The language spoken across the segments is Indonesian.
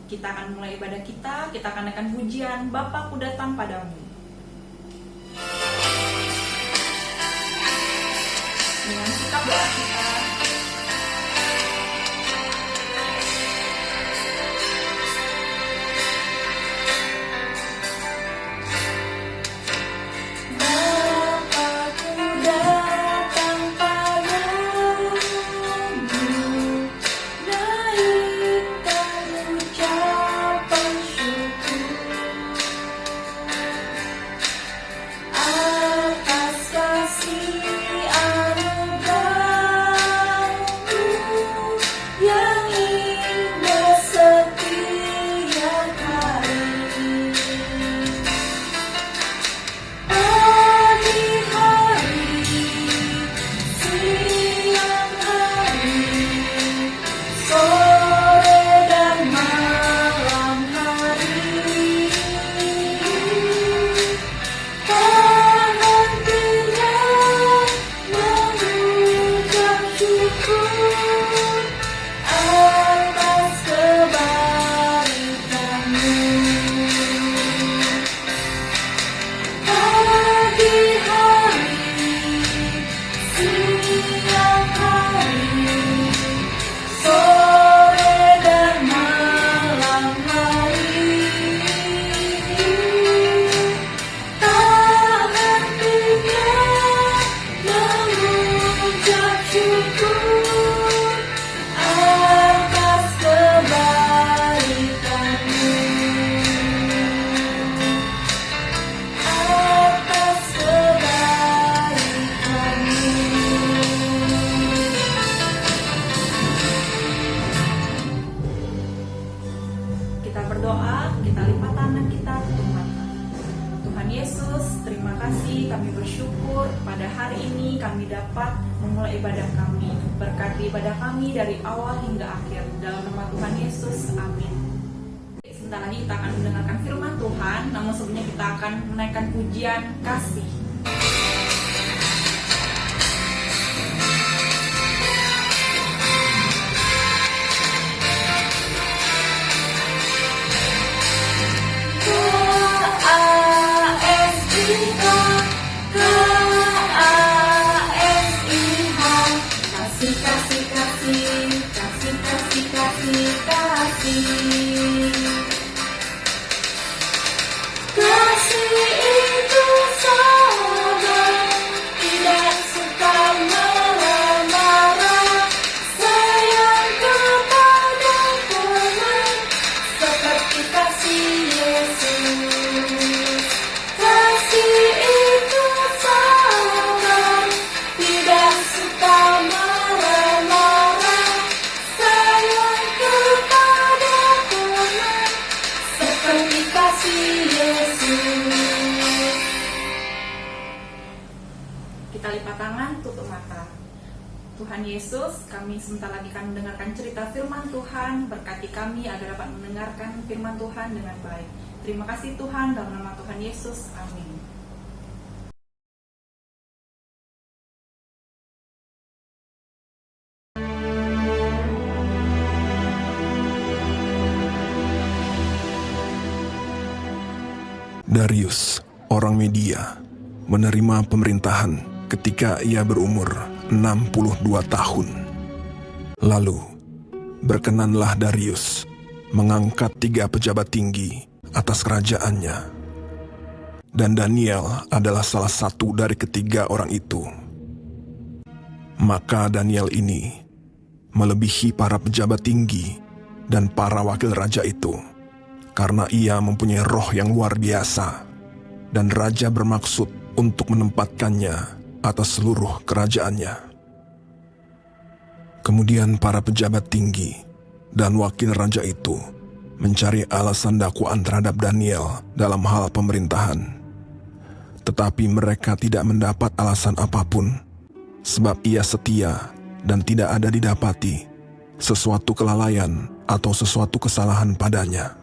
Kita akan mulai ibadah kita akan naikkan pujian Bapa ku datang padamu. Dengan sikap doa kita, kita berdoa, kita lipat tangan kita tutup mata. Tuhan Yesus, terima kasih, kami bersyukur pada hari ini kami dapat memulai ibadah kami. Berkati ibadah kami dari awal hingga akhir. Dalam nama Tuhan Yesus, amin. Sebentar lagi kita akan mendengarkan firman Tuhan, namun sebelumnya kita akan menaikkan pujian kasih. Kita lipat tangan, tutup mata. Tuhan Yesus, kami sebentar lagi akan mendengarkan cerita firman Tuhan. Berkati kami agar dapat mendengarkan firman Tuhan dengan baik. Terima kasih Tuhan, dalam nama Tuhan Yesus, amin. Darius, orang Media, menerima pemerintahan ketika ia berumur 62 tahun. Lalu, berkenanlah Darius mengangkat 3 pejabat tinggi atas kerajaannya. Dan Daniel adalah salah satu dari ketiga orang itu. Maka Daniel ini melebihi para pejabat tinggi dan para wakil raja itu, karena ia mempunyai roh yang luar biasa, dan raja bermaksud untuk menempatkannya atas seluruh kerajaannya. Kemudian para pejabat tinggi dan wakil raja itu mencari alasan dakwaan terhadap Daniel dalam hal pemerintahan. Tetapi mereka tidak mendapat alasan apapun, sebab ia setia dan tidak ada didapati sesuatu kelalaian atau sesuatu kesalahan padanya.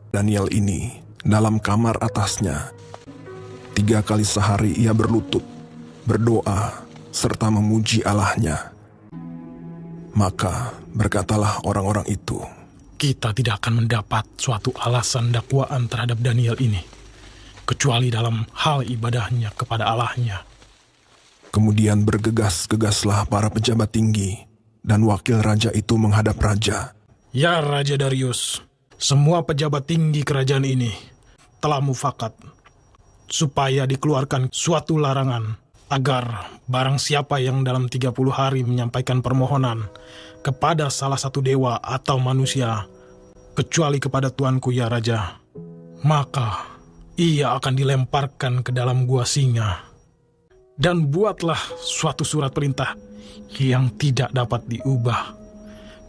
Daniel ini dalam kamar atasnya 3 kali sehari ia berlutut, berdoa, serta memuji Allahnya. Maka berkatalah orang-orang itu, kita tidak akan mendapat suatu alasan dakwaan terhadap Daniel ini, kecuali dalam hal ibadahnya kepada Allahnya. Kemudian bergegas-gegaslah para pejabat tinggi dan wakil raja itu menghadap raja. Ya Raja Darius, semua pejabat tinggi kerajaan ini telah mufakat supaya dikeluarkan suatu larangan agar barang siapa yang dalam 30 hari menyampaikan permohonan kepada salah satu dewa atau manusia, kecuali kepada tuanku ya Raja, maka ia akan dilemparkan ke dalam gua singa. Dan buatlah suatu surat perintah yang tidak dapat diubah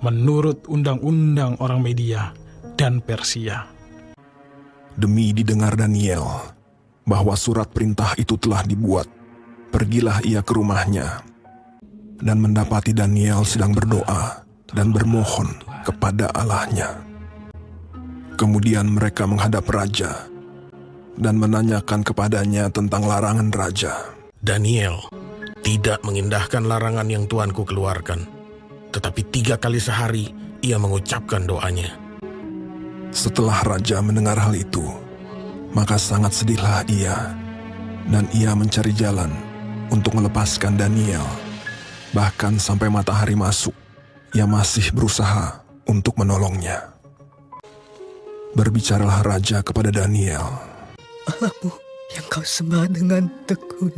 menurut undang-undang orang Media dan Persia. Demi didengar Daniel bahwa surat perintah itu telah dibuat, pergilah ia ke rumahnya dan mendapati Daniel sedang berdoa dan bermohon kepada Allahnya. Kemudian mereka menghadap raja dan menanyakan kepadanya tentang larangan raja. Daniel tidak mengindahkan larangan yang tuanku keluarkan, tetapi 3 kali sehari ia mengucapkan doanya. Setelah raja mendengar hal itu, maka sangat sedihlah ia, dan ia mencari jalan untuk melepaskan Daniel. Bahkan sampai matahari masuk, ia masih berusaha untuk menolongnya. Berbicaralah raja kepada Daniel. Allahmu yang kau sembah dengan tekun,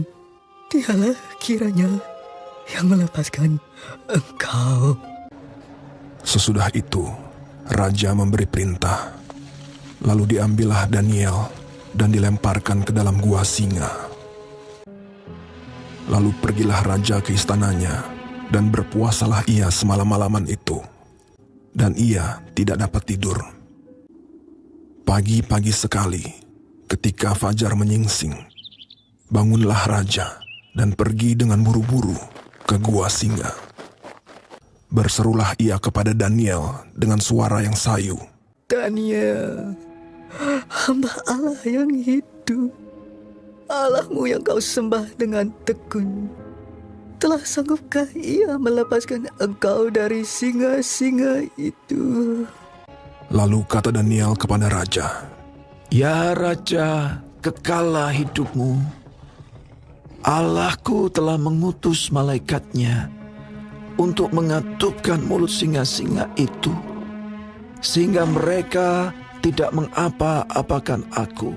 dialah kiranya yang melepaskan engkau. Sesudah itu, raja memberi perintah. Lalu diambillah Daniel dan dilemparkan ke dalam gua singa. Lalu pergilah raja ke istananya dan berpuasalah ia semalam-malaman itu. Dan ia tidak dapat tidur. Pagi-pagi sekali, ketika fajar menyingsing, bangunlah raja dan pergi dengan buru-buru ke gua singa. Berserulah ia kepada Daniel dengan suara yang sayu. Daniel, hamba Allah yang hidup, Allahmu yang kau sembah dengan tekun, telah sanggupkah ia melepaskan engkau dari singa-singa itu? Lalu kata Daniel kepada raja, Ya Raja, kekallah hidupmu. Allahku telah mengutus malaikatnya untuk mengatupkan mulut singa-singa itu, sehingga mereka tidak mengapa-apakan aku.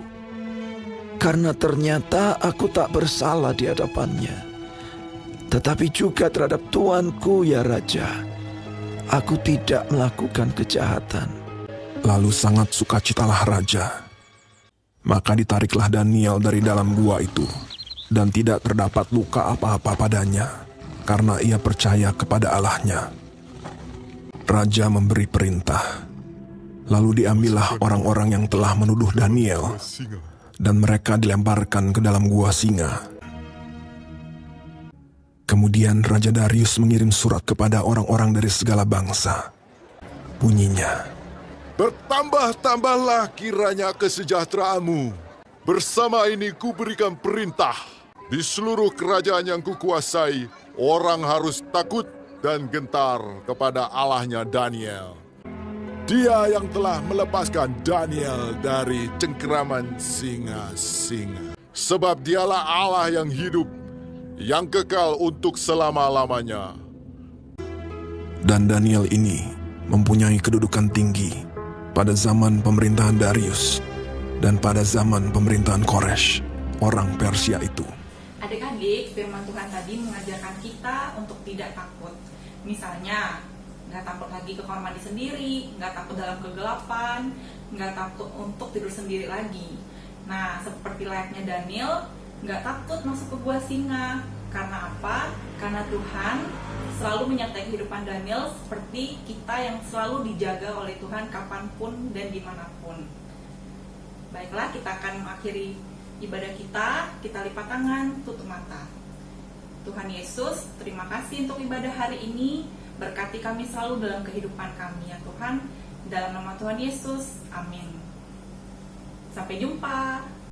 Karena ternyata aku tak bersalah di hadapannya, tetapi juga terhadap tuanku ya Raja, aku tidak melakukan kejahatan. Lalu sangat sukacitalah raja. Maka ditariklah Daniel dari dalam gua itu, dan tidak terdapat luka apa-apa padanya, karena ia percaya kepada Allahnya. Raja memberi perintah. Lalu diambillah orang-orang yang telah menuduh Daniel, dan mereka dilemparkan ke dalam gua singa. Kemudian Raja Darius mengirim surat kepada orang-orang dari segala bangsa. Bunyinya, Bertambah-tambahlah kiranya kesejahteraanmu. Bersama ini kuberikan perintah. Di seluruh kerajaan yang kukuasai, orang harus takut dan gentar kepada Allahnya Daniel. Dia yang telah melepaskan Daniel dari cengkeraman singa-singa. Sebab dialah Allah yang hidup, yang kekal untuk selama-lamanya. dan Daniel ini mempunyai kedudukan tinggi pada zaman pemerintahan Darius dan pada zaman pemerintahan Koresh, orang Persia itu. Adik-adik, firman Tuhan tadi mengajarkan kita untuk tidak takut. Misalnya, nggak takut lagi ke kamar mandi sendiri, nggak takut dalam kegelapan, nggak takut untuk tidur sendiri lagi. Nah, seperti layaknya Daniel, nggak takut masuk ke gua singa. Karena apa? Karena Tuhan selalu menyertai kehidupan Daniel seperti kita yang selalu dijaga oleh Tuhan kapanpun dan dimanapun. Baiklah, kita akan mengakhiri ibadah kita lipat tangan, tutup mata. Tuhan Yesus, terima kasih untuk ibadah hari ini. Berkati kami selalu dalam kehidupan kami ya Tuhan. Dalam nama Tuhan Yesus, amin. Sampai jumpa.